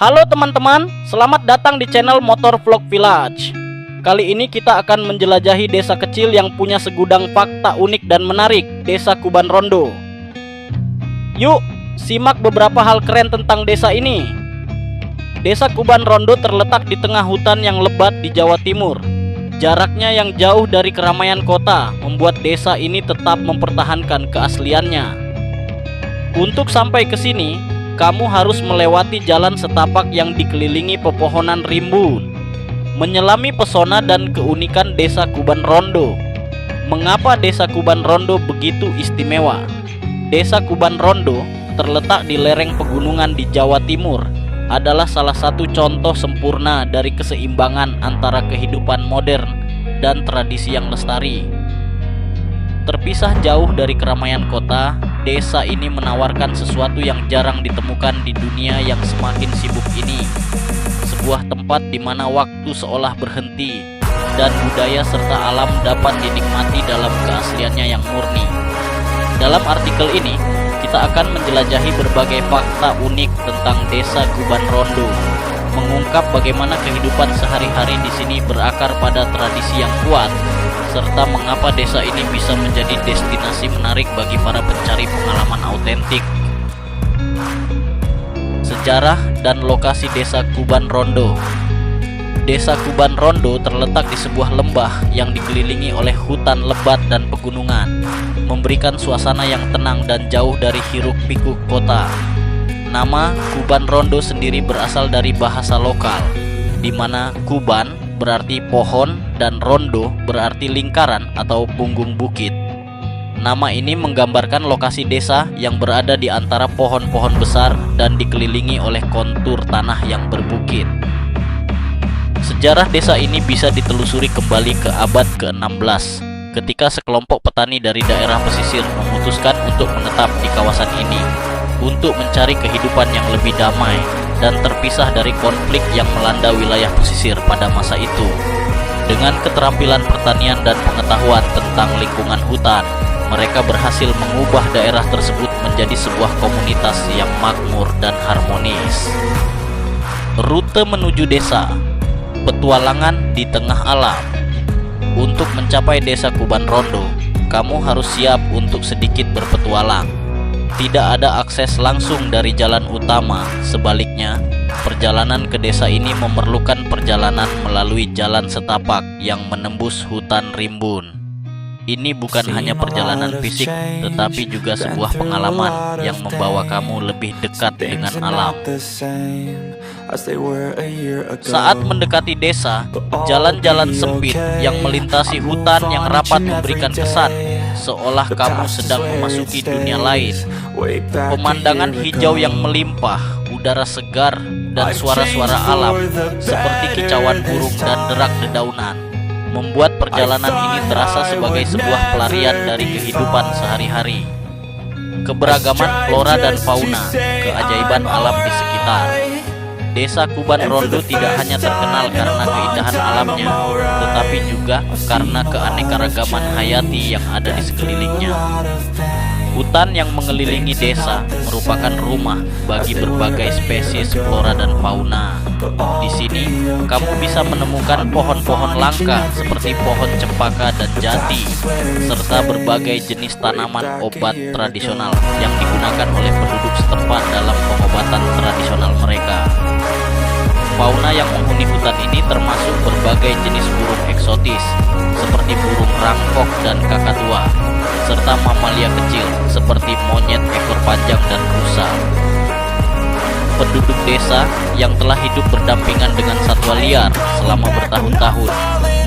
Halo teman-teman, selamat datang di channel Motor Vlog Village. Kali ini kita akan menjelajahi desa kecil yang punya segudang fakta unik dan menarik, Desa Kuban Rondo. Yuk, simak beberapa hal keren tentang desa ini. Desa Kuban Rondo terletak di tengah hutan yang lebat di Jawa Timur. Jaraknya yang jauh dari keramaian kota membuat desa ini tetap mempertahankan keasliannya. Untuk sampai ke sini, kamu harus melewati jalan setapak yang dikelilingi pepohonan rimbun. Menyelami pesona dan keunikan Desa Kuban Rondo. Mengapa Desa Kuban Rondo begitu istimewa? Desa Kuban Rondo terletak di lereng pegunungan di Jawa Timur, adalah salah satu contoh sempurna dari keseimbangan antara kehidupan modern dan tradisi yang lestari. Terpisah jauh dari keramaian kota, desa ini menawarkan sesuatu yang jarang ditemukan di dunia yang semakin sibuk ini. Sebuah tempat di mana waktu seolah berhenti dan budaya serta alam dapat dinikmati dalam keasliannya yang murni. Dalam artikel ini, kita akan menjelajahi berbagai fakta unik tentang Desa Kuban Rondo, mengungkap bagaimana kehidupan sehari-hari di sini berakar pada tradisi yang kuat, serta mengapa desa ini bisa menjadi destinasi menarik bagi para pencari pengalaman autentik. Sejarah dan lokasi Desa Kuban Rondo. Desa Kuban Rondo terletak di sebuah lembah yang dikelilingi oleh hutan lebat dan pegunungan, memberikan suasana yang tenang dan jauh dari hiruk-pikuk kota. Nama Kuban Rondo sendiri berasal dari bahasa lokal, di mana Kuban berarti pohon dan Rondo berarti lingkaran atau punggung bukit. Nama ini menggambarkan lokasi desa yang berada di antara pohon-pohon besar dan dikelilingi oleh kontur tanah yang berbukit. Sejarah desa ini bisa ditelusuri kembali ke abad ke-16, ketika sekelompok petani dari daerah pesisir memutuskan untuk menetap di kawasan ini untuk mencari kehidupan yang lebih damai dan terpisah dari konflik yang melanda wilayah pesisir pada masa itu. Dengan keterampilan pertanian dan pengetahuan tentang lingkungan hutan, mereka berhasil mengubah daerah tersebut menjadi sebuah komunitas yang makmur dan harmonis. Rute menuju desa. Petualangan di tengah alam. Untuk mencapai Desa Kuban Rondo, kamu harus siap untuk sedikit berpetualang. Tidak ada akses langsung dari jalan utama, sebaliknya, perjalanan ke desa ini memerlukan perjalanan melalui jalan setapak yang menembus hutan rimbun. Ini bukan hanya perjalanan fisik, tetapi juga sebuah pengalaman yang membawa kamu lebih dekat dengan alam. Saat mendekati desa, jalan-jalan sempit yang melintasi hutan yang rapat memberikan kesan seolah kamu sedang memasuki dunia lain. Pemandangan hijau yang melimpah, udara segar, dan suara-suara alam seperti kicauan burung dan derak dedaunan membuat perjalanan ini terasa sebagai sebuah pelarian dari kehidupan sehari-hari. Keberagaman flora dan fauna, keajaiban alam di sekitar. Desa Kuban Rondo tidak hanya terkenal karena keindahan alamnya, tetapi juga karena keanekaragaman hayati yang ada di sekelilingnya. Hutan yang mengelilingi desa merupakan rumah bagi berbagai spesies flora dan fauna. Di sini, kamu bisa menemukan pohon-pohon langka seperti pohon cempaka dan jati, serta berbagai jenis tanaman obat tradisional yang digunakan oleh penduduk setempat dalam pengobatan tradisional mereka. Fauna yang menghuni hutan ini termasuk berbagai jenis burung eksotis, seperti burung rangkok dan kakatua, serta mamalia kecil seperti monyet ekor panjang dan rusa. Penduduk desa yang telah hidup berdampingan dengan satwa liar selama bertahun-tahun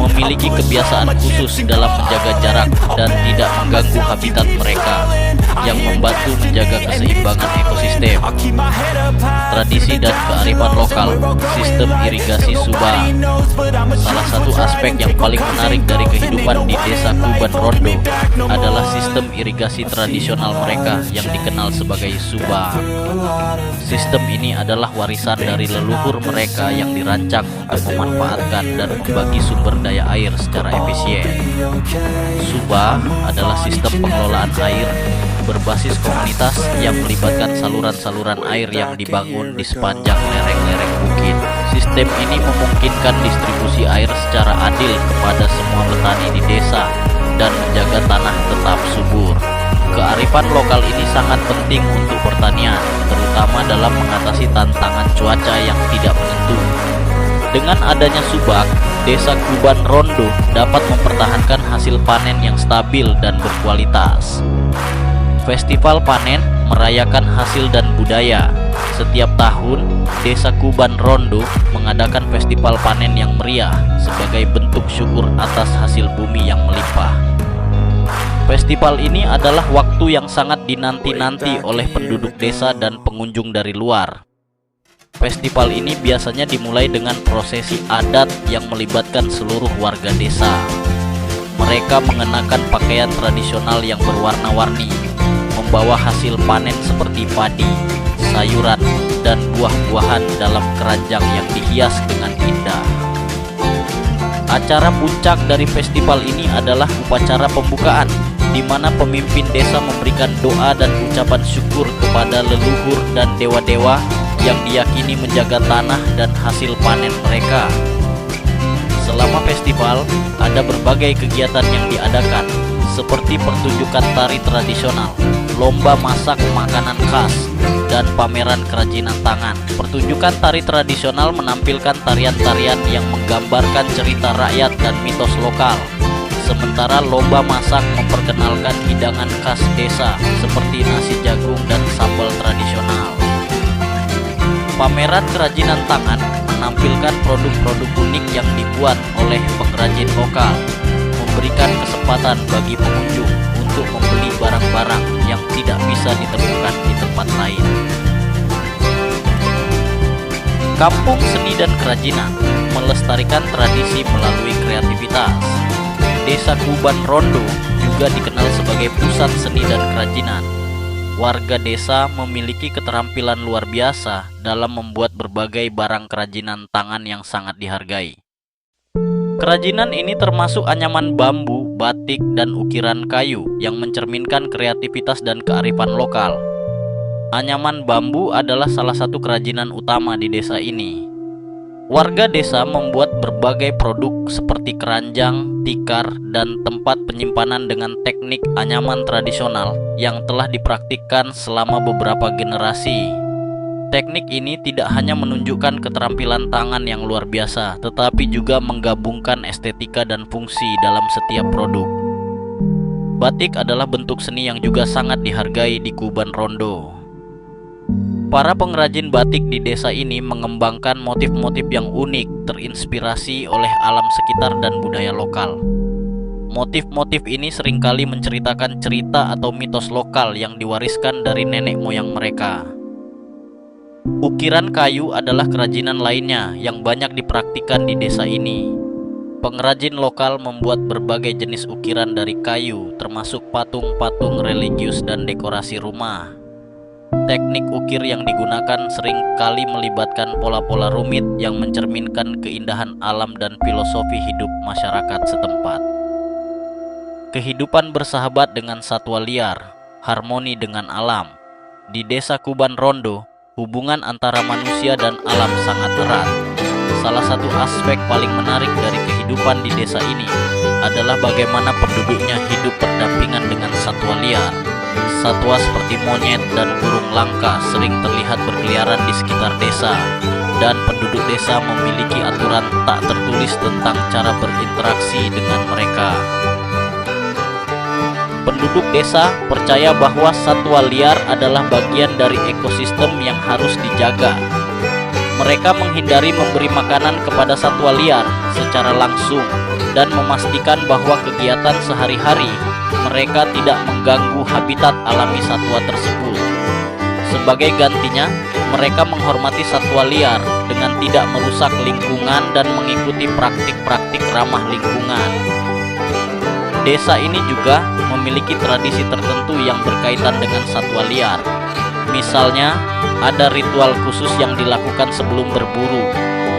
memiliki kebiasaan khusus dalam menjaga jarak dan tidak mengganggu habitat mereka, yang membantu menjaga keseimbangan ekosistem. Tradisi dan kearifan lokal, sistem irigasi Subah. Salah satu aspek yang paling menarik dari kehidupan di Desa Kuban Rondo adalah sistem irigasi tradisional mereka yang dikenal sebagai Subah. Sistem ini adalah warisan dari leluhur mereka yang dirancang untuk memanfaatkan dan membagi sumber daya air secara efisien. Subah adalah sistem pengelolaan air berbasis komunitas yang melibatkan saluran-saluran air yang dibangun di sepanjang lereng-lereng Sistem ini memungkinkan distribusi air secara adil kepada semua petani di desa dan menjaga tanah tetap subur. Kearifan lokal ini sangat penting untuk pertanian, terutama dalam mengatasi tantangan cuaca yang tidak menentu. Dengan adanya Subak, Desa Kuban Rondo dapat mempertahankan hasil panen yang stabil dan berkualitas. Festival panen merayakan hasil dan budaya. Setiap tahun, Desa Kuban Rondo mengadakan festival panen yang meriah sebagai bentuk syukur atas hasil bumi yang melimpah. Festival ini adalah waktu yang sangat dinanti-nanti oleh penduduk desa dan pengunjung dari luar. Festival ini biasanya dimulai dengan prosesi adat yang melibatkan seluruh warga desa. Mereka mengenakan pakaian tradisional yang berwarna-warni, membawa hasil panen seperti padi, sayuran, dan buah-buahan dalam keranjang yang dihias dengan indah. Acara puncak dari festival ini adalah upacara pembukaan, di mana pemimpin desa memberikan doa dan ucapan syukur kepada leluhur dan dewa-dewa yang diyakini menjaga tanah dan hasil panen mereka. Selama festival, ada berbagai kegiatan yang diadakan, seperti pertunjukan tari tradisional, lomba masak makanan khas, dan pameran kerajinan tangan. Pertunjukan tari tradisional menampilkan tarian-tarian yang menggambarkan cerita rakyat dan mitos lokal. Sementara lomba masak memperkenalkan hidangan khas desa seperti nasi jagung dan sambal tradisional. Pameran kerajinan tangan menampilkan produk-produk unik yang dibuat oleh pengrajin lokal, memberikan kesempatan bagi pengunjung untuk membeli barang-barang yang tidak bisa ditemukan di tempat lain. Kampung Seni dan Kerajinan melestarikan tradisi melalui kreativitas. Desa Kuban Rondo juga dikenal sebagai pusat seni dan kerajinan. Warga desa memiliki keterampilan luar biasa dalam membuat berbagai barang kerajinan tangan yang sangat dihargai. Kerajinan ini termasuk anyaman bambu, batik, dan ukiran kayu yang mencerminkan kreativitas dan kearifan lokal. Anyaman bambu adalah salah satu kerajinan utama di desa ini. Warga desa membuat berbagai produk seperti keranjang, tikar, dan tempat penyimpanan dengan teknik anyaman tradisional yang telah dipraktikkan selama beberapa generasi. Teknik ini tidak hanya menunjukkan keterampilan tangan yang luar biasa, tetapi juga menggabungkan estetika dan fungsi dalam setiap produk. Batik adalah bentuk seni yang juga sangat dihargai di Kuban Rondo. Para pengrajin batik di desa ini mengembangkan motif-motif yang unik, terinspirasi oleh alam sekitar dan budaya lokal. Motif-motif ini seringkali menceritakan cerita atau mitos lokal yang diwariskan dari nenek moyang mereka. Ukiran kayu adalah kerajinan lainnya yang banyak dipraktikkan di desa ini. Pengrajin lokal membuat berbagai jenis ukiran dari kayu, termasuk patung-patung religius dan dekorasi rumah. Teknik ukir yang digunakan sering kali melibatkan pola-pola rumit yang mencerminkan keindahan alam dan filosofi hidup masyarakat setempat. Kehidupan bersahabat dengan satwa liar, harmoni dengan alam. Di Desa Kuban Rondo, hubungan antara manusia dan alam sangat erat. Salah satu aspek paling menarik dari kehidupan di desa ini adalah bagaimana penduduknya hidup berdampingan dengan satwa liar. Satwa seperti monyet dan burung langka sering terlihat berkeliaran di sekitar desa, dan penduduk desa memiliki aturan tak tertulis tentang cara berinteraksi dengan mereka. Penduduk desa percaya bahwa satwa liar adalah bagian dari ekosistem yang harus dijaga. Mereka menghindari memberi makanan kepada satwa liar secara langsung dan memastikan bahwa kegiatan sehari-hari mereka tidak mengganggu habitat alami satwa tersebut. Sebagai gantinya, mereka menghormati satwa liar dengan tidak merusak lingkungan dan mengikuti praktik-praktik ramah lingkungan. Desa ini juga memiliki tradisi tertentu yang berkaitan dengan satwa liar. Misalnya, ada ritual khusus yang dilakukan sebelum berburu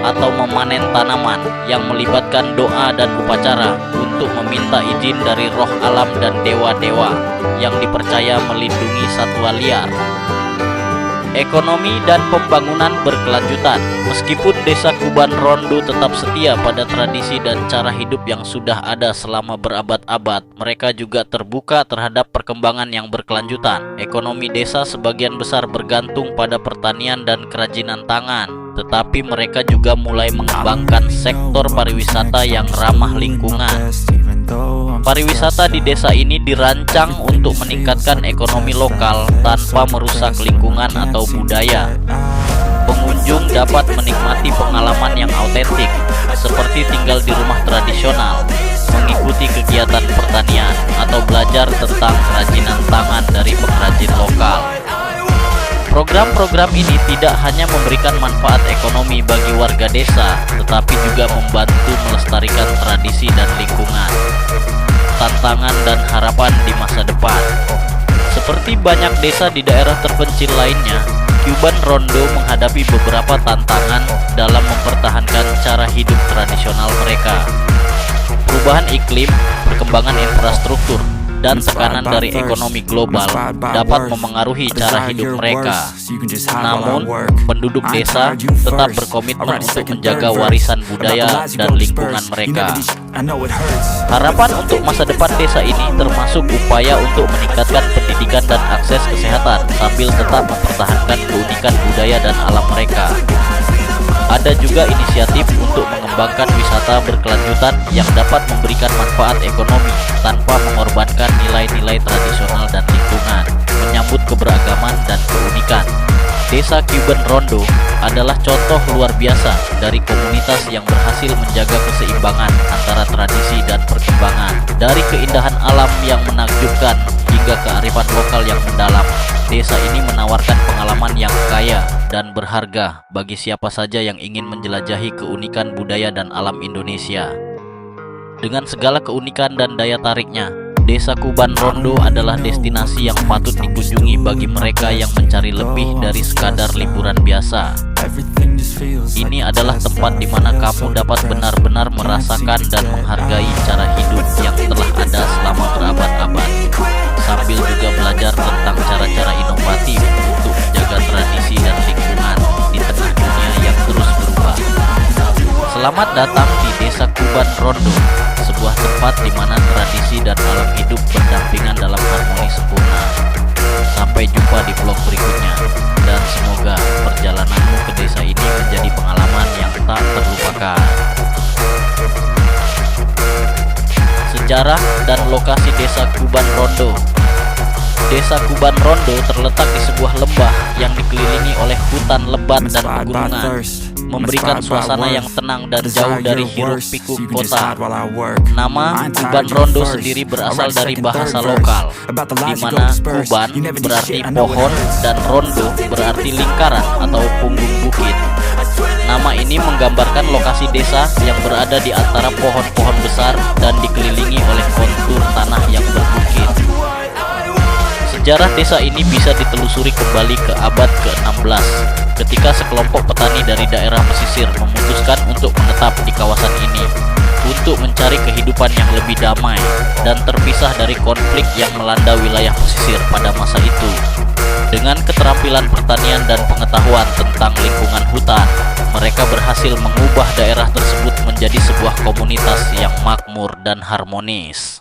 atau memanen tanaman yang melibatkan doa dan upacara untuk meminta izin dari roh alam dan dewa-dewa yang dipercaya melindungi satwa liar. Ekonomi dan pembangunan berkelanjutan. Meskipun Desa Kuban Rondo tetap setia pada tradisi dan cara hidup yang sudah ada selama berabad-abad, mereka juga terbuka terhadap perkembangan yang berkelanjutan. Ekonomi desa sebagian besar bergantung pada pertanian dan kerajinan tangan, tetapi mereka juga mulai mengembangkan sektor pariwisata yang ramah lingkungan. Pariwisata di desa ini dirancang untuk meningkatkan ekonomi lokal tanpa merusak lingkungan atau budaya. Pengunjung dapat menikmati pengalaman yang autentik, seperti tinggal di rumah tradisional, mengikuti kegiatan pertanian, atau belajar tentang kerajinan tangan dari pengrajin lokal. Program-program ini tidak hanya memberikan manfaat ekonomi bagi warga desa, tetapi juga membantu melestarikan tradisi dan lingkungan. Tantangan dan harapan di masa depan. Seperti banyak desa di daerah terpencil lainnya, Kuban Rondo menghadapi beberapa tantangan dalam mempertahankan cara hidup tradisional mereka. Perubahan iklim, perkembangan infrastruktur, dan tekanan dari ekonomi global dapat memengaruhi cara hidup mereka. Namun, penduduk desa tetap berkomitmen untuk menjaga warisan budaya dan lingkungan mereka. Harapan untuk masa depan desa ini termasuk upaya untuk meningkatkan pendidikan dan akses kesehatan sambil tetap mempertahankan keunikan budaya dan alam mereka. Ada juga inisiatif untuk mengembangkan wisata berkelanjutan yang dapat memberikan manfaat ekonomi tanpa mengorbankan nilai-nilai tradisional dan lingkungan. Menyambut keberagaman dan keunikan, Desa Kuban Rondo adalah contoh luar biasa dari komunitas yang berhasil menjaga keseimbangan antara tradisi dan perkembangan. Dari keindahan alam yang menakjubkan hingga kearifan lokal yang mendalam, desa ini menawarkan pengalaman yang kaya dan berharga bagi siapa saja yang ingin menjelajahi keunikan budaya dan alam Indonesia. Dengan segala keunikan dan daya tariknya, Desa Kuban Rondo adalah destinasi yang patut dikunjungi bagi mereka yang mencari lebih dari sekadar liburan biasa. Ini adalah tempat di mana kamu dapat benar-benar merasakan dan menghargai cara hidup yang telah ada selama berabad-abad, sambil juga belajar tentang cara-cara inovatif untuk menjaga tradisi dan lingkungan di tengah dunia yang terus berubah. Selamat datang di Desa Kuban Rondo, sebuah tempat di mana tradisi dan alam hidup berdampingan dalam harmoni sempurna. Sampai jumpa di vlog berikutnya, dan semoga perjalananmu ke desa ini menjadi pengalaman yang tak terlupakan. Sejarah dan lokasi Desa Kuban Rondo. Desa Kuban Rondo terletak di sebuah lembah yang dikelilingi oleh hutan lebat dan pegunungan, memberikan suasana yang tenang dan jauh dari hiruk-pikuk kota. Nama Kuban Rondo sendiri berasal dari bahasa lokal, di mana Kuban berarti pohon dan Rondo berarti lingkaran atau punggung bukit. Nama ini menggambarkan lokasi desa yang berada di antara pohon-pohon besar dan dikelilingi oleh kontur tanah yang berbukit. Sejarah desa ini bisa ditelusuri kembali ke abad ke-16, ketika sekelompok petani dari daerah pesisir memutuskan untuk menetap di kawasan ini untuk mencari kehidupan yang lebih damai dan terpisah dari konflik yang melanda wilayah pesisir pada masa itu. Dengan keterampilan pertanian dan pengetahuan tentang lingkungan hutan, mereka berhasil mengubah daerah tersebut menjadi sebuah komunitas yang makmur dan harmonis.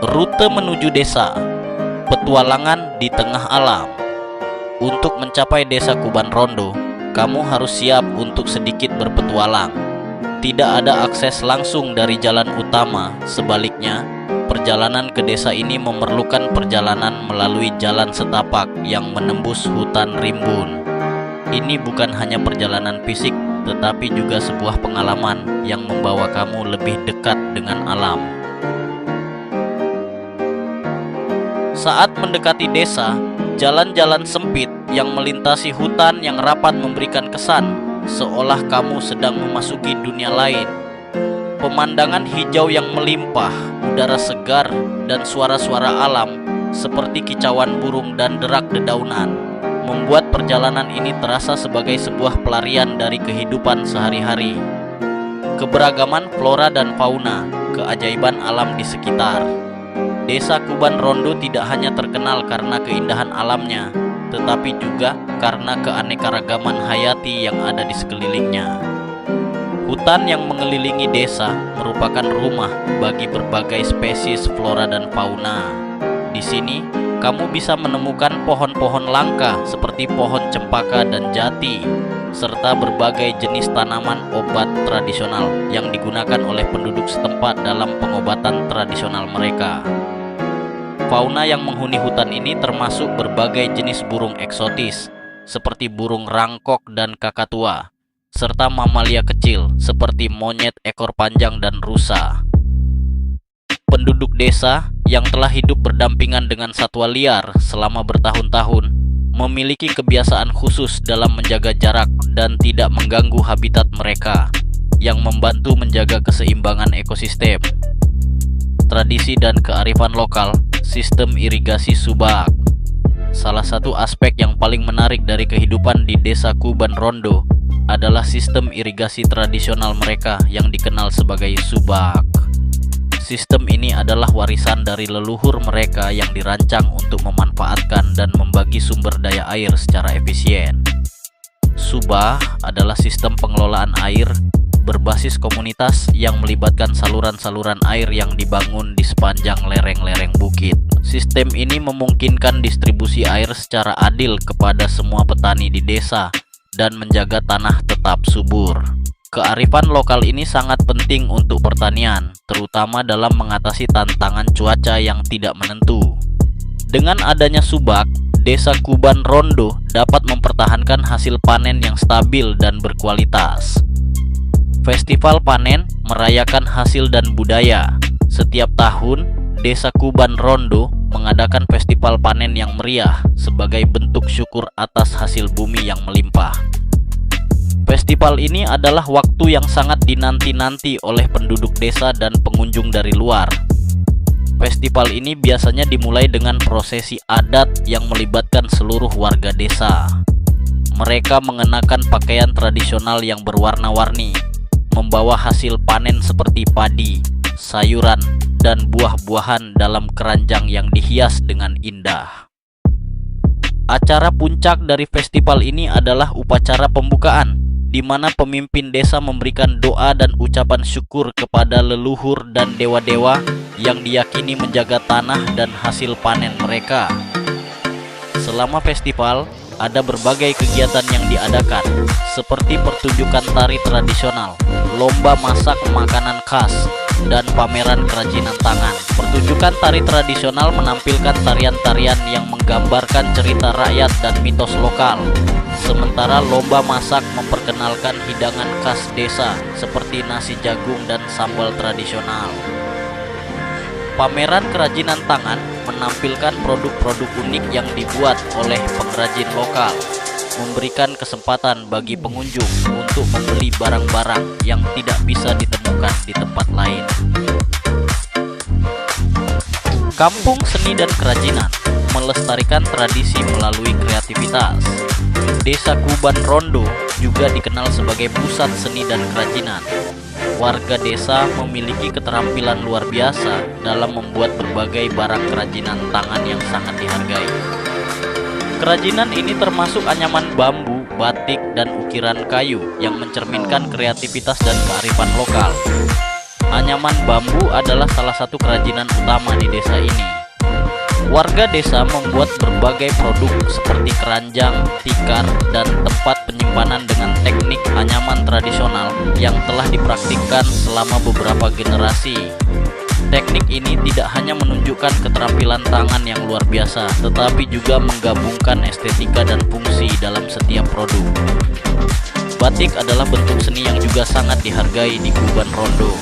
Rute menuju desa. Petualangan di tengah alam. Untuk mencapai Desa Kuban Rondo, kamu harus siap untuk sedikit berpetualang. Tidak ada akses langsung dari jalan utama, sebaliknya, perjalanan ke desa ini memerlukan perjalanan melalui jalan setapak yang menembus hutan rimbun. Ini bukan hanya perjalanan fisik, tetapi juga sebuah pengalaman yang membawa kamu lebih dekat dengan alam. Saat mendekati desa, jalan-jalan sempit yang melintasi hutan yang rapat memberikan kesan seolah kamu sedang memasuki dunia lain. Pemandangan hijau yang melimpah, udara segar, dan suara-suara alam seperti kicauan burung dan derak dedaunan membuat perjalanan ini terasa sebagai sebuah pelarian dari kehidupan sehari-hari. Keberagaman flora dan fauna, keajaiban alam di sekitar. Desa Kuban Rondo tidak hanya terkenal karena keindahan alamnya, tetapi juga karena keanekaragaman hayati yang ada di sekelilingnya. Hutan yang mengelilingi desa merupakan rumah bagi berbagai spesies flora dan fauna. Di sini, kamu bisa menemukan pohon-pohon langka seperti pohon cempaka dan jati, serta berbagai jenis tanaman obat tradisional yang digunakan oleh penduduk setempat dalam pengobatan tradisional mereka. Fauna yang menghuni hutan ini termasuk berbagai jenis burung eksotis, seperti burung rangkok dan kakatua, serta mamalia kecil seperti monyet ekor panjang dan rusa. Penduduk desa yang telah hidup berdampingan dengan satwa liar selama bertahun-tahun memiliki kebiasaan khusus dalam menjaga jarak dan tidak mengganggu habitat mereka, yang membantu menjaga keseimbangan ekosistem. Tradisi dan kearifan lokal, sistem irigasi subak. Salah satu aspek yang paling menarik dari kehidupan di Desa Kuban Rondo adalah sistem irigasi tradisional mereka yang dikenal sebagai subak. Sistem ini adalah warisan dari leluhur mereka yang dirancang untuk memanfaatkan dan membagi sumber daya air secara efisien. Subak adalah sistem pengelolaan air berbasis komunitas yang melibatkan saluran-saluran air yang dibangun di sepanjang lereng-lereng bukit. Sistem ini memungkinkan distribusi air secara adil kepada semua petani di desa dan menjaga tanah tetap subur. Kearifan lokal ini sangat penting untuk pertanian, terutama dalam mengatasi tantangan cuaca yang tidak menentu. Dengan adanya subak, Desa Kuban Rondo dapat mempertahankan hasil panen yang stabil dan berkualitas. Festival panen merayakan hasil dan budaya. Setiap tahun, Desa Kuban Rondo mengadakan festival panen yang meriah sebagai bentuk syukur atas hasil bumi yang melimpah. Festival ini adalah waktu yang sangat dinanti-nanti oleh penduduk desa dan pengunjung dari luar. Festival ini biasanya dimulai dengan prosesi adat yang melibatkan seluruh warga desa. Mereka mengenakan pakaian tradisional yang berwarna-warni, membawa hasil panen seperti padi, sayuran, dan buah-buahan dalam keranjang yang dihias dengan indah. Acara puncak dari festival ini adalah upacara pembukaan, di mana pemimpin desa memberikan doa dan ucapan syukur kepada leluhur dan dewa-dewa yang diyakini menjaga tanah dan hasil panen mereka. Selama festival, ada berbagai kegiatan yang diadakan, seperti pertunjukan tari tradisional, lomba masak makanan khas, dan pameran kerajinan tangan. Pertunjukan tari tradisional menampilkan tarian-tarian yang menggambarkan cerita rakyat dan mitos lokal, sementara lomba masak memperkenalkan hidangan khas desa seperti nasi jagung dan sambal tradisional. Pameran kerajinan tangan menampilkan produk-produk unik yang dibuat oleh pengrajin lokal, memberikan kesempatan bagi pengunjung untuk membeli barang-barang yang tidak bisa ditemukan di tempat lain. Kampung Seni dan Kerajinan melestarikan tradisi melalui kreativitas. Desa Kuban Rondo juga dikenal sebagai pusat seni dan kerajinan. Warga desa memiliki keterampilan luar biasa dalam membuat berbagai barang kerajinan tangan yang sangat dihargai. Kerajinan ini termasuk anyaman bambu, batik, dan ukiran kayu yang mencerminkan kreativitas dan kearifan lokal. Anyaman bambu adalah salah satu kerajinan utama di desa ini. Warga desa membuat berbagai produk seperti keranjang, tikar, dan tempat penyimpanan dengan teknik anyaman tradisional yang telah dipraktikkan selama beberapa generasi. Teknik ini tidak hanya menunjukkan keterampilan tangan yang luar biasa, tetapi juga menggabungkan estetika dan fungsi dalam setiap produk. Batik adalah bentuk seni yang juga sangat dihargai di Kuban Rondo.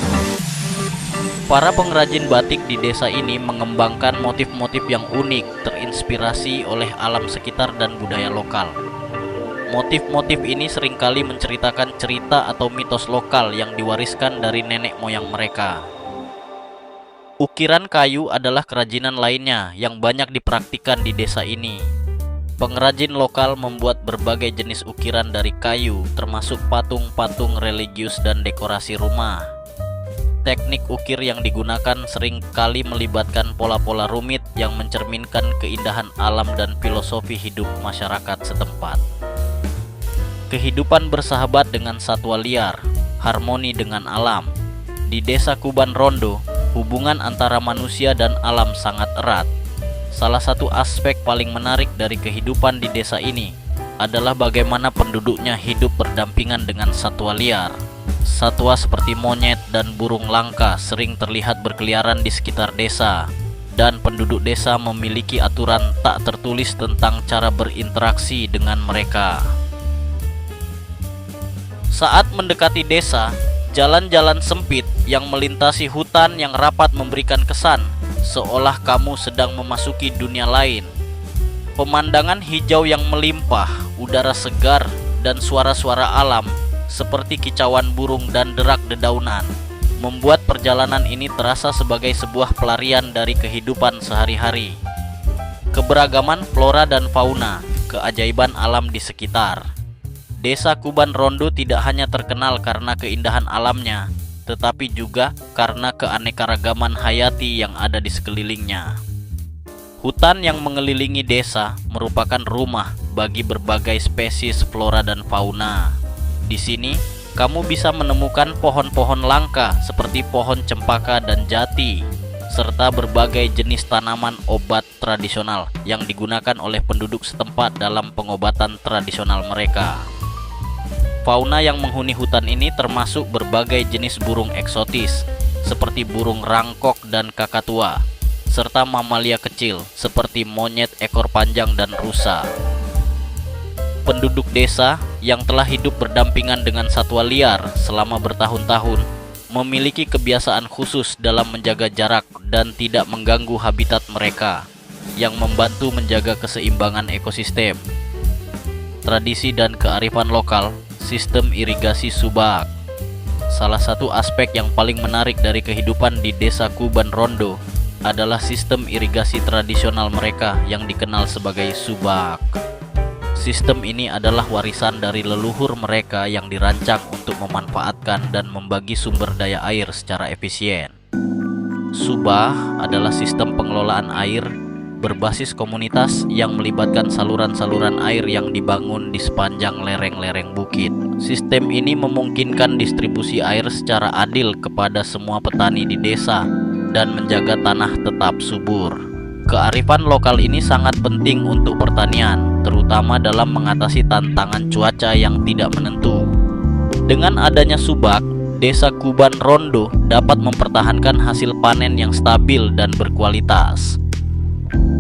Para pengrajin batik di desa ini mengembangkan motif-motif yang unik, terinspirasi oleh alam sekitar dan budaya lokal. Motif-motif ini seringkali menceritakan cerita atau mitos lokal yang diwariskan dari nenek moyang mereka. Ukiran kayu adalah kerajinan lainnya yang banyak dipraktikkan di desa ini. Pengrajin lokal membuat berbagai jenis ukiran dari kayu, termasuk patung-patung religius dan dekorasi rumah. Teknik ukir yang digunakan sering kali melibatkan pola-pola rumit yang mencerminkan keindahan alam dan filosofi hidup masyarakat setempat. Kehidupan bersahabat dengan satwa liar, harmoni dengan alam. Di Desa Kuban Rondo, hubungan antara manusia dan alam sangat erat. Salah satu aspek paling menarik dari kehidupan di desa ini adalah bagaimana penduduknya hidup berdampingan dengan satwa liar. Satwa seperti monyet dan burung langka sering terlihat berkeliaran di sekitar desa, dan penduduk desa memiliki aturan tak tertulis tentang cara berinteraksi dengan mereka. Saat mendekati desa, jalan-jalan sempit yang melintasi hutan yang rapat memberikan kesan seolah kamu sedang memasuki dunia lain. Pemandangan hijau yang melimpah, udara segar, dan suara-suara alam seperti kicauan burung dan derak dedaunan membuat perjalanan ini terasa sebagai sebuah pelarian dari kehidupan sehari-hari. Keberagaman flora dan fauna, keajaiban alam di sekitar. Desa Kuban Rondo tidak hanya terkenal karena keindahan alamnya, tetapi juga karena keanekaragaman hayati yang ada di sekelilingnya. Hutan yang mengelilingi desa merupakan rumah bagi berbagai spesies flora dan fauna. Di sini, kamu bisa menemukan pohon-pohon langka seperti pohon cempaka dan jati, serta berbagai jenis tanaman obat tradisional yang digunakan oleh penduduk setempat dalam pengobatan tradisional mereka. Fauna yang menghuni hutan ini termasuk berbagai jenis burung eksotis, seperti burung rangkok dan kakatua, serta mamalia kecil seperti monyet ekor panjang dan rusa. Penduduk desa yang telah hidup berdampingan dengan satwa liar selama bertahun-tahun memiliki kebiasaan khusus dalam menjaga jarak dan tidak mengganggu habitat mereka, yang membantu menjaga keseimbangan ekosistem. Tradisi dan kearifan lokal, sistem irigasi subak. Salah satu aspek yang paling menarik dari kehidupan di Desa Kuban Rondo adalah sistem irigasi tradisional mereka yang dikenal sebagai subak. Sistem ini adalah warisan dari leluhur mereka yang dirancang untuk memanfaatkan dan membagi sumber daya air secara efisien. Subah adalah sistem pengelolaan air berbasis komunitas yang melibatkan saluran-saluran air yang dibangun di sepanjang lereng-lereng bukit. Sistem ini memungkinkan distribusi air secara adil kepada semua petani di desa dan menjaga tanah tetap subur. Kearifan lokal ini sangat penting untuk pertanian, terutama dalam mengatasi tantangan cuaca yang tidak menentu. Dengan adanya subak, Desa Kuban Rondo dapat mempertahankan hasil panen yang stabil dan berkualitas.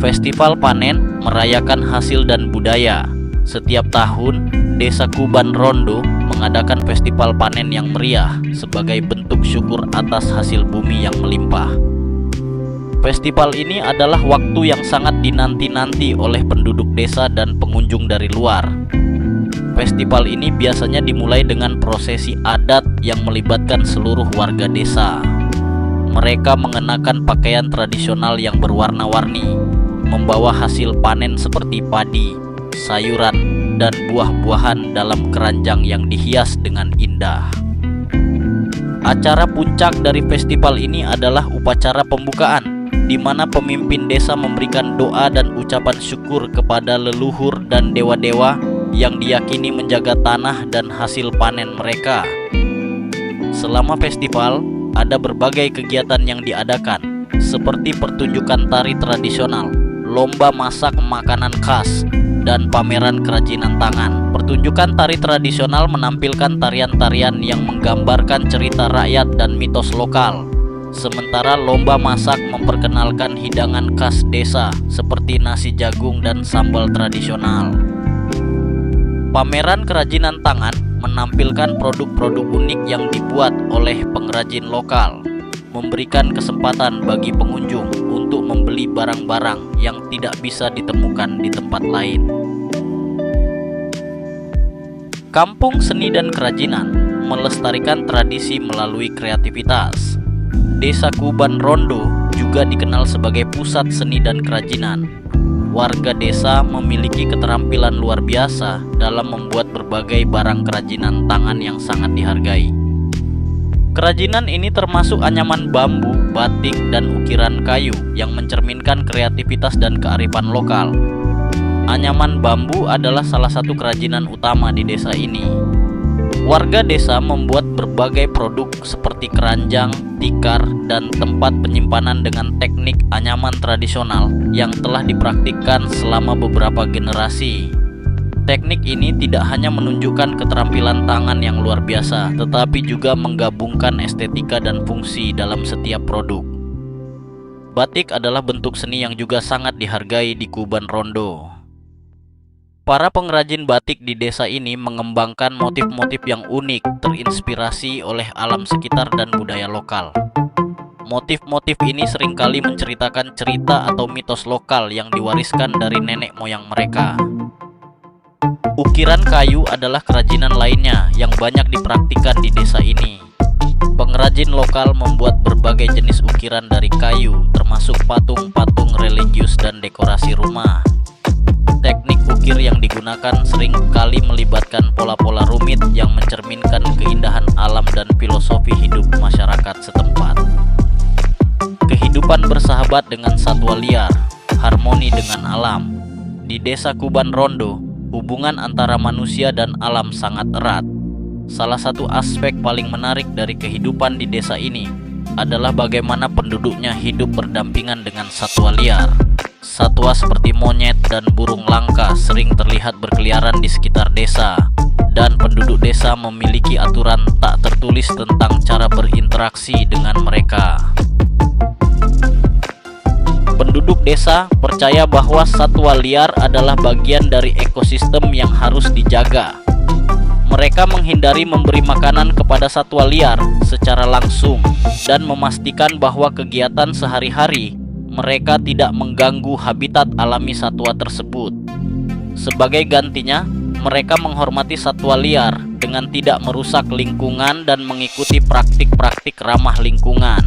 Festival panen merayakan hasil dan budaya. Setiap tahun, Desa Kuban Rondo mengadakan festival panen yang meriah sebagai bentuk syukur atas hasil bumi yang melimpah. Festival ini adalah waktu yang sangat dinanti-nanti oleh penduduk desa dan pengunjung dari luar. Festival ini biasanya dimulai dengan prosesi adat yang melibatkan seluruh warga desa. Mereka mengenakan pakaian tradisional yang berwarna-warni, membawa hasil panen seperti padi, sayuran, dan buah-buahan dalam keranjang yang dihias dengan indah. Acara puncak dari festival ini adalah upacara pembukaan, di mana pemimpin desa memberikan doa dan ucapan syukur kepada leluhur dan dewa-dewa yang diyakini menjaga tanah dan hasil panen mereka. Selama festival, ada berbagai kegiatan yang diadakan, seperti pertunjukan tari tradisional, lomba masak makanan khas, dan pameran kerajinan tangan. Pertunjukan tari tradisional menampilkan tarian-tarian yang menggambarkan cerita rakyat dan mitos lokal. Sementara lomba masak memperkenalkan hidangan khas desa seperti nasi jagung dan sambal tradisional. Pameran kerajinan tangan menampilkan produk-produk unik yang dibuat oleh pengrajin lokal, memberikan kesempatan bagi pengunjung untuk membeli barang-barang yang tidak bisa ditemukan di tempat lain. Kampung Seni dan Kerajinan melestarikan tradisi melalui kreativitas. Desa Kuban Rondo juga dikenal sebagai pusat seni dan kerajinan. Warga desa memiliki keterampilan luar biasa dalam membuat berbagai barang kerajinan tangan yang sangat dihargai. Kerajinan ini termasuk anyaman bambu, batik, dan ukiran kayu yang mencerminkan kreativitas dan kearifan lokal. Anyaman bambu adalah salah satu kerajinan utama di desa ini. Warga desa membuat berbagai produk seperti keranjang, tikar, dan tempat penyimpanan dengan teknik anyaman tradisional yang telah dipraktikkan selama beberapa generasi. Teknik ini tidak hanya menunjukkan keterampilan tangan yang luar biasa, tetapi juga menggabungkan estetika dan fungsi dalam setiap produk. Batik adalah bentuk seni yang juga sangat dihargai di Kuban Rondo. Para pengrajin batik di desa ini mengembangkan motif-motif yang unik, terinspirasi oleh alam sekitar dan budaya lokal. Motif-motif ini seringkali menceritakan cerita atau mitos lokal yang diwariskan dari nenek moyang mereka. Ukiran kayu adalah kerajinan lainnya yang banyak dipraktikkan di desa ini. Pengrajin lokal membuat berbagai jenis ukiran dari kayu, termasuk patung-patung religius dan dekorasi rumah. Teknik ukir yang digunakan sering kali melibatkan pola-pola rumit yang mencerminkan keindahan alam dan filosofi hidup masyarakat setempat. Kehidupan bersahabat dengan satwa liar, harmoni dengan alam. Di desa Kuban Rondo, hubungan antara manusia dan alam sangat erat. Salah satu aspek paling menarik dari kehidupan di desa ini adalah bagaimana penduduknya hidup berdampingan dengan satwa liar. Satwa seperti monyet dan burung langka sering terlihat berkeliaran di sekitar desa, dan penduduk desa memiliki aturan tak tertulis tentang cara berinteraksi dengan mereka. Penduduk desa percaya bahwa satwa liar adalah bagian dari ekosistem yang harus dijaga. Mereka menghindari memberi makanan kepada satwa liar secara langsung dan memastikan bahwa kegiatan sehari-hari mereka tidak mengganggu habitat alami satwa tersebut. Sebagai gantinya, mereka menghormati satwa liar dengan tidak merusak lingkungan dan mengikuti praktik-praktik ramah lingkungan.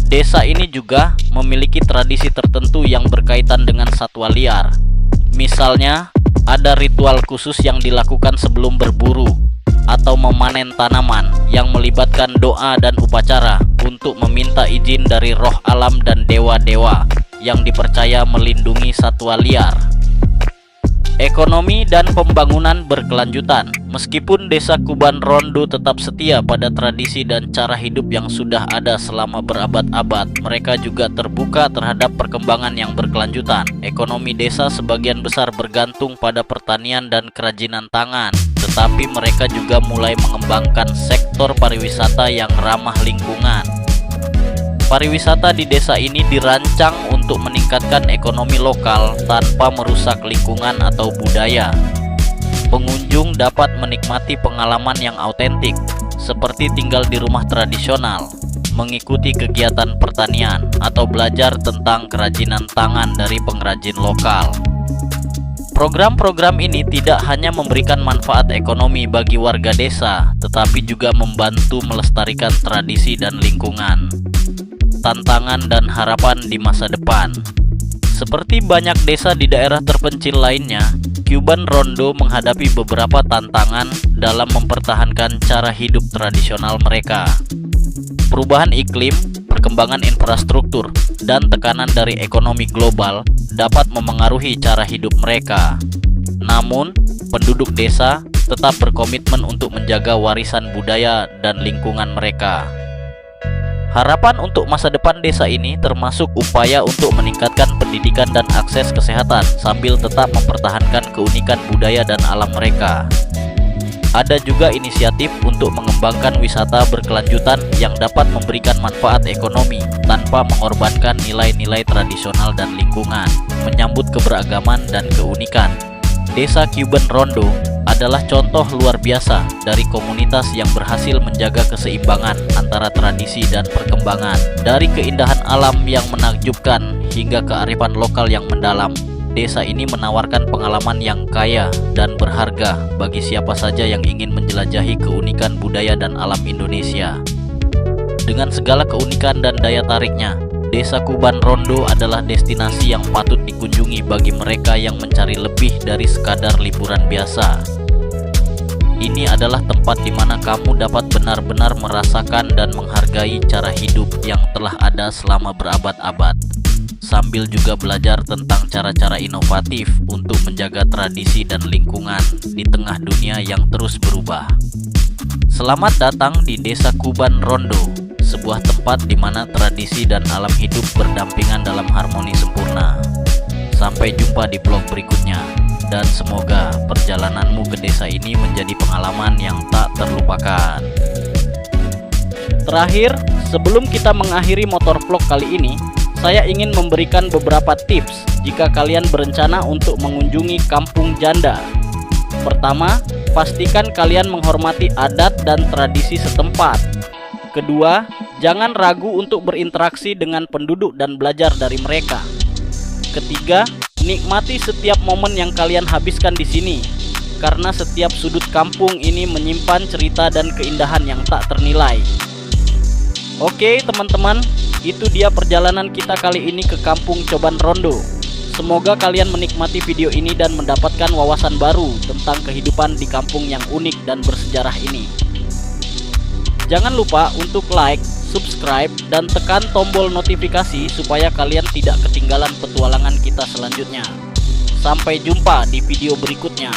Desa ini juga memiliki tradisi tertentu yang berkaitan dengan satwa liar. Misalnya, ada ritual khusus yang dilakukan sebelum berburu atau memanen tanaman yang melibatkan doa dan upacara untuk meminta izin dari roh alam dan dewa-dewa yang dipercaya melindungi satwa liar. Ekonomi dan pembangunan berkelanjutan. Meskipun desa Kuban Rondo tetap setia pada tradisi dan cara hidup yang sudah ada selama berabad-abad, mereka juga terbuka terhadap perkembangan yang berkelanjutan. Ekonomi desa sebagian besar bergantung pada pertanian dan kerajinan tangan, tetapi mereka juga mulai mengembangkan sektor pariwisata yang ramah lingkungan. Pariwisata di desa ini dirancang untuk meningkatkan ekonomi lokal tanpa merusak lingkungan atau budaya. Pengunjung dapat menikmati pengalaman yang autentik, seperti tinggal di rumah tradisional, mengikuti kegiatan pertanian, atau belajar tentang kerajinan tangan dari pengrajin lokal. Program-program ini tidak hanya memberikan manfaat ekonomi bagi warga desa, tetapi juga membantu melestarikan tradisi dan lingkungan. Tantangan dan harapan di masa depan. Seperti banyak desa di daerah terpencil lainnya, Kuban Rondo menghadapi beberapa tantangan dalam mempertahankan cara hidup tradisional mereka. Perubahan iklim, perkembangan infrastruktur, dan tekanan dari ekonomi global dapat memengaruhi cara hidup mereka. Namun, penduduk desa tetap berkomitmen untuk menjaga warisan budaya dan lingkungan mereka. Harapan untuk masa depan desa ini termasuk upaya untuk meningkatkan pendidikan dan akses kesehatan sambil tetap mempertahankan keunikan budaya dan alam mereka. Ada juga inisiatif untuk mengembangkan wisata berkelanjutan yang dapat memberikan manfaat ekonomi tanpa mengorbankan nilai-nilai tradisional dan lingkungan, menyambut keberagaman dan keunikan. Desa Kuban Rondo adalah contoh luar biasa dari komunitas yang berhasil menjaga keseimbangan antara tradisi dan perkembangan. Dari keindahan alam yang menakjubkan hingga kearifan lokal yang mendalam, desa ini menawarkan pengalaman yang kaya dan berharga bagi siapa saja yang ingin menjelajahi keunikan budaya dan alam Indonesia. Dengan segala keunikan dan daya tariknya, Desa Kuban Rondo adalah destinasi yang patut dikunjungi bagi mereka yang mencari lebih dari sekadar liburan biasa. Ini adalah tempat di mana kamu dapat benar-benar merasakan dan menghargai cara hidup yang telah ada selama berabad-abad, sambil juga belajar tentang cara-cara inovatif untuk menjaga tradisi dan lingkungan di tengah dunia yang terus berubah. Selamat datang di Desa Kuban Rondo, sebuah tempat di mana tradisi dan alam hidup berdampingan dalam harmoni sempurna. Sampai jumpa di vlog berikutnya, dan semoga perjalananmu ke desa ini menjadi pengalaman yang tak terlupakan. Terakhir, sebelum kita mengakhiri motor vlog kali ini, saya ingin memberikan beberapa tips jika kalian berencana untuk mengunjungi Kampung Janda. Pertama, pastikan kalian menghormati adat dan tradisi setempat. Kedua, jangan ragu untuk berinteraksi dengan penduduk dan belajar dari mereka. Ketiga, nikmati setiap momen yang kalian habiskan di sini, karena setiap sudut kampung ini menyimpan cerita dan keindahan yang tak ternilai. Oke teman-teman, itu dia perjalanan kita kali ini ke Kampung Coban Rondo. Semoga kalian menikmati video ini dan mendapatkan wawasan baru tentang kehidupan di kampung yang unik dan bersejarah ini. Jangan lupa untuk like, subscribe, dan tekan tombol notifikasi supaya kalian tidak ketinggalan petualangan kita selanjutnya. Sampai jumpa di video berikutnya.